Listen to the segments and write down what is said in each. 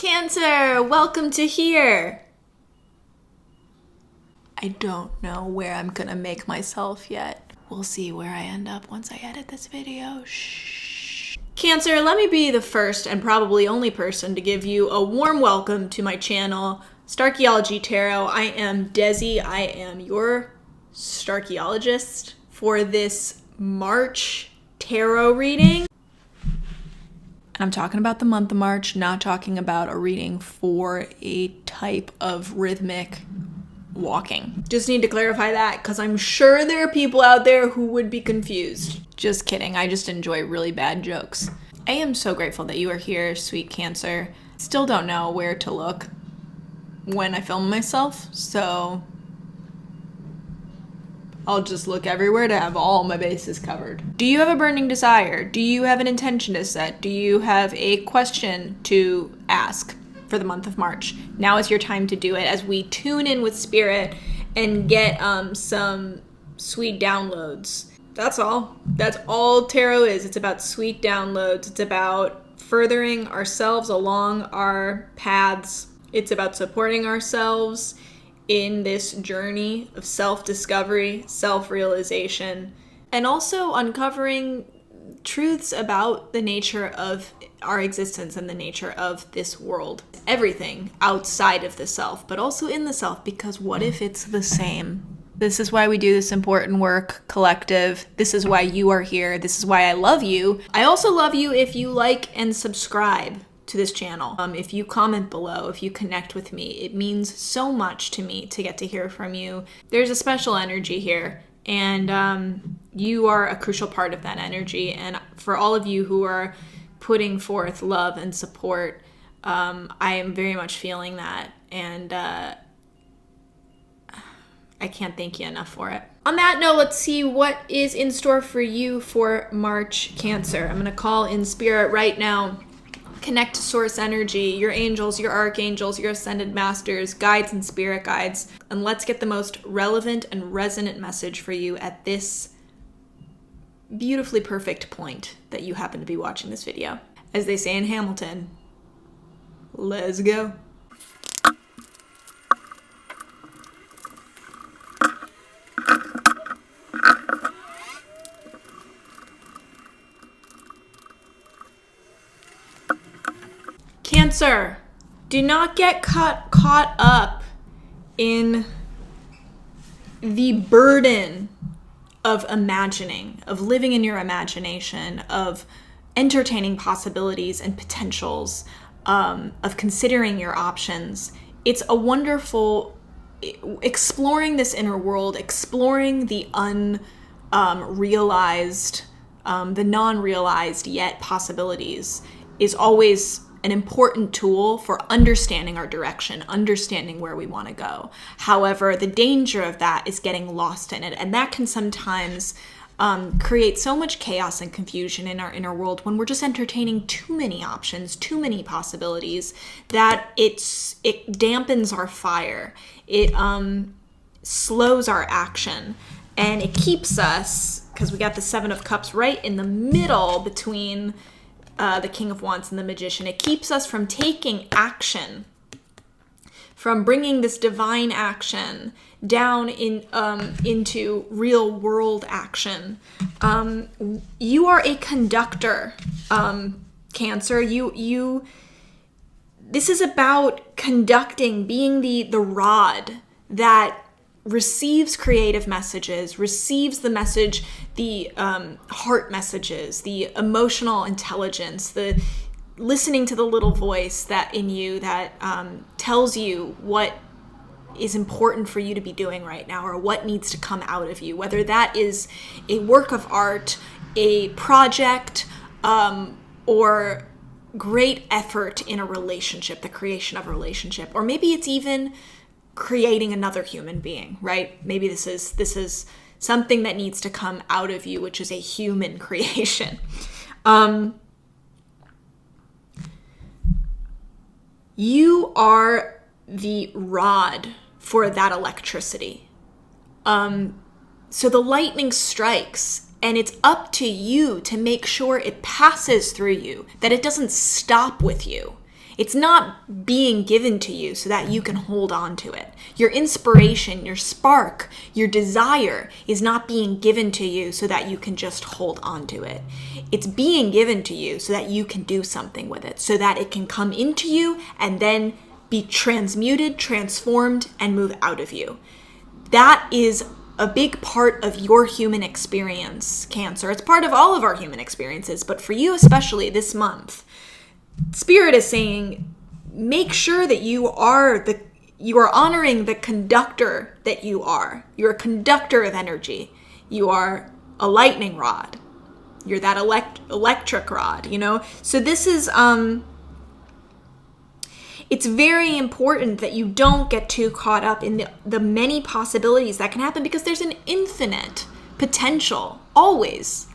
Cancer, welcome to here. I don't know where I'm gonna make myself yet. We'll see where I end up once I edit this video. Shh. Cancer, let me be the first and probably only person to give you a warm welcome to my channel, Starchaeology Tarot. I am Desi. I am your Starchaeologist for this March tarot reading. And I'm talking about the month of March, not talking about a reading for a type of rhythmic walking. Just need to clarify that because I'm sure there are people out there who would be confused. Just kidding. I just enjoy really bad jokes. I am so grateful that you are here, sweet Cancer. Still don't know where to look when I film myself, so I'll just look everywhere to have all my bases covered. Do you have a burning desire? Do you have an intention to set? Do you have a question to ask for the month of March? Now is your time to do it as we tune in with spirit and get some sweet downloads. That's all. That's all tarot is. It's about sweet downloads. It's about furthering ourselves along our paths. It's about supporting ourselves in this journey of self-discovery, self-realization, and also uncovering truths about the nature of our existence and the nature of this world. Everything outside of the self, but also in the self, because what if it's the same? This is why we do this important work, collective. This is why you are here. This is why I love you. I also love you if you like and subscribe to this channel. If you comment below, if you connect with me, it means so much to me to get to hear from you. There's a special energy here, and you are a crucial part of that energy. And for all of you who are putting forth love and support, I am very much feeling that, and I can't thank you enough for it. On that note, let's see what is in store for you for March, Cancer. I'm gonna call in spirit right now. Connect to source energy, your angels, your archangels, your ascended masters, guides and spirit guides, and let's get the most relevant and resonant message for you at this beautifully perfect point that you happen to be watching this video. As they say in Hamilton, let's go. Cancer, do not get caught up in the burden of imagining, of living in your imagination, of entertaining possibilities and potentials, of considering your options. It's a wonderful exploring this inner world, exploring the unrealized, the non-realized yet possibilities is always an important tool for understanding our direction, understanding where we want to go. However, the danger of that is getting lost in it, and that can sometimes create so much chaos and confusion in our inner world when we're just entertaining too many options, too many possibilities, that it dampens our fire. It slows our action, and it keeps us, because we got the Seven of Cups right in the middle between the King of Wands and the Magician. It keeps us from taking action, from bringing this divine action down into real world action. You are a conductor, Cancer. This is about conducting, being the rod that receives creative messages, receives the message, the heart messages, the emotional intelligence, the listening to the little voice that in you that tells you what is important for you to be doing right now, or what needs to come out of you, whether that is a work of art, a project, or great effort in a relationship, the creation of a relationship, or maybe it's even creating another human being, right? Maybe this is something that needs to come out of you, which is a human creation. You are the rod for that electricity. So the lightning strikes, and it's up to you to make sure it passes through you, that it doesn't stop with you. It's not being given to you so that you can hold on to it. Your inspiration, your spark, your desire is not being given to you so that you can just hold on to it. It's being given to you so that you can do something with it, so that it can come into you and then be transmuted, transformed, and move out of you. That is a big part of your human experience, Cancer. It's part of all of our human experiences, but for you especially this month, Spirit is saying, make sure that you are honoring the conductor that you are. You're a conductor of energy. You are a lightning rod. You're that electric rod, So this is, it's very important that you don't get too caught up in the many possibilities that can happen, because there's an infinite potential, always.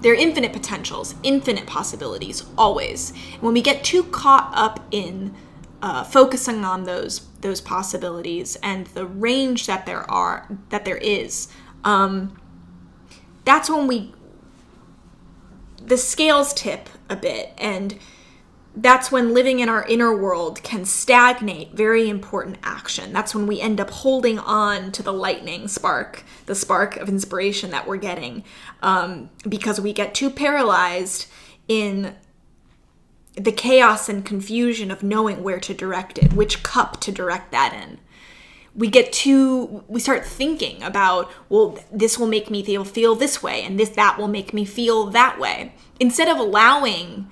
There are infinite potentials, infinite possibilities, always. And when we get too caught up in focusing on those possibilities and the range that there is, that's when the scales tip a bit, and that's when living in our inner world can stagnate very important action. That's when we end up holding on to the lightning spark, the spark of inspiration that we're getting, because we get too paralyzed in the chaos and confusion of knowing where to direct it, which cup to direct that in. We start thinking about, well, this will make me feel this way, and that will make me feel that way, instead of allowing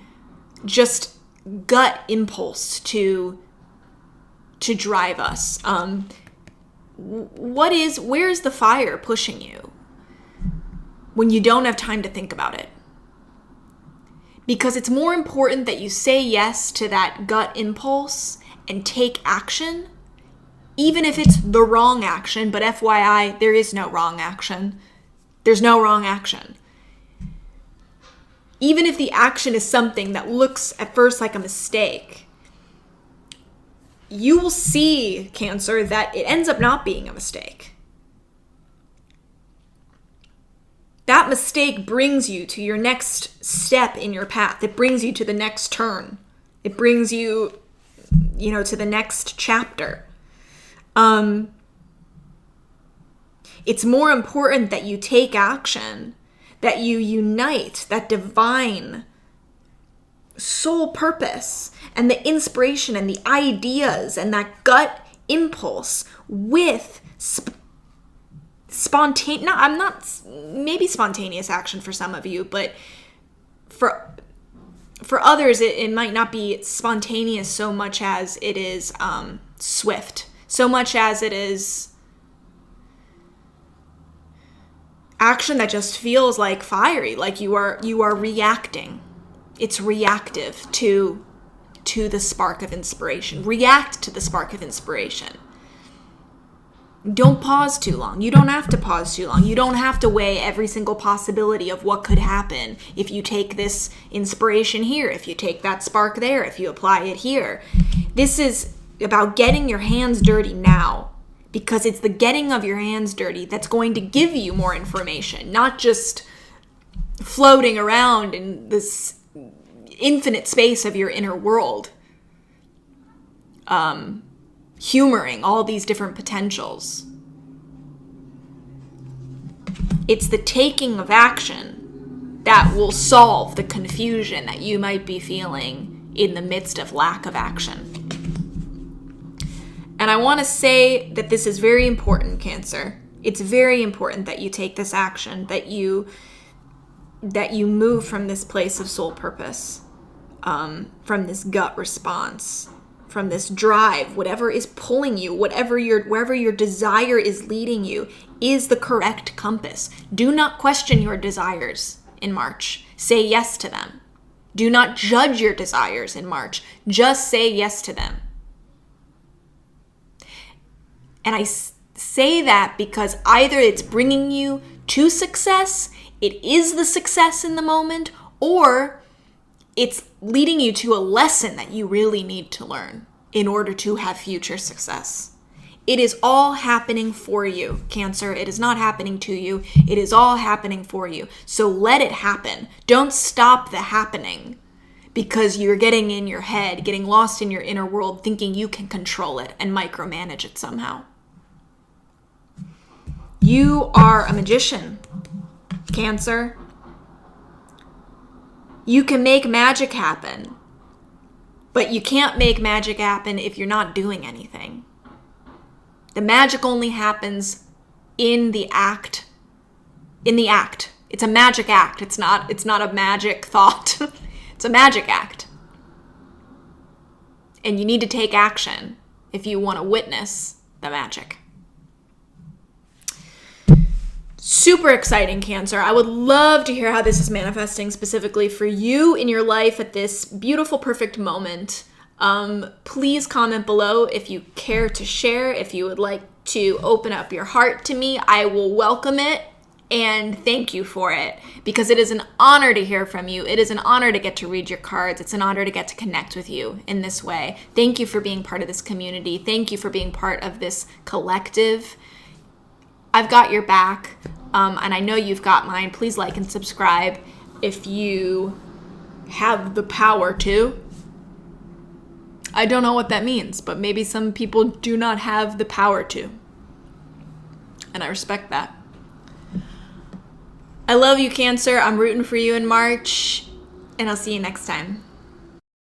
just gut impulse to drive us. Where's the fire pushing you when you don't have time to think about it? Because it's more important that you say yes to that gut impulse and take action, even if it's the wrong action. But FYI, there is no wrong action. There's no wrong action. Even if the action is something that looks at first like a mistake, you will see, Cancer, that it ends up not being a mistake. That mistake brings you to your next step in your path. It brings you to the next turn. It brings you, to the next chapter. It's more important that you take action, that you unite that divine soul purpose and the inspiration and the ideas and that gut impulse with maybe spontaneous action for some of you, but for others, it might not be spontaneous so much as it is swift, so much as it is action that just feels like fiery, like you are reacting. It's reactive to the spark of inspiration. React to the spark of inspiration. Don't pause too long. You don't have to pause too long. You don't have to weigh every single possibility of what could happen if you take this inspiration here, if you take that spark there, if you apply it here. This is about getting your hands dirty now, because it's the getting of your hands dirty that's going to give you more information, not just floating around in this infinite space of your inner world, humoring all these different potentials. It's the taking of action that will solve the confusion that you might be feeling in the midst of lack of action. And I want to say that this is very important, Cancer. It's very important that you take this action, that you move from this place of soul purpose, from this gut response, from this drive. Whatever is pulling you, wherever your desire is leading you, is the correct compass. Do not question your desires in March. Say yes to them. Do not judge your desires in March. Just say yes to them. And I say that because either it's bringing you to success, it is the success in the moment, or it's leading you to a lesson that you really need to learn in order to have future success. It is all happening for you, Cancer. It is not happening to you. It is all happening for you. So let it happen. Don't stop the happening. because you're getting in your head, getting lost in your inner world, thinking you can control it and micromanage it somehow. You are a magician, Cancer. You can make magic happen, but you can't make magic happen if you're not doing anything. The magic only happens in the act. In the act. It's a magic act. It's not a magic thought. It's a magic act. And you need to take action if you want to witness the magic. Super exciting, Cancer. I would love to hear how this is manifesting specifically for you in your life at this beautiful, perfect moment. Please comment below if you care to share. If you would like to open up your heart to me, I will welcome it and thank you for it, because it is an honor to hear from you. It is an honor to get to read your cards. It's an honor to get to connect with you in this way. Thank you for being part of this community. Thank you for being part of this collective. I've got your back, and I know you've got mine. Please like and subscribe if you have the power to. I don't know what that means, but maybe some people do not have the power to. And I respect that. I love you, Cancer. I'm rooting for you in March, and I'll see you next time.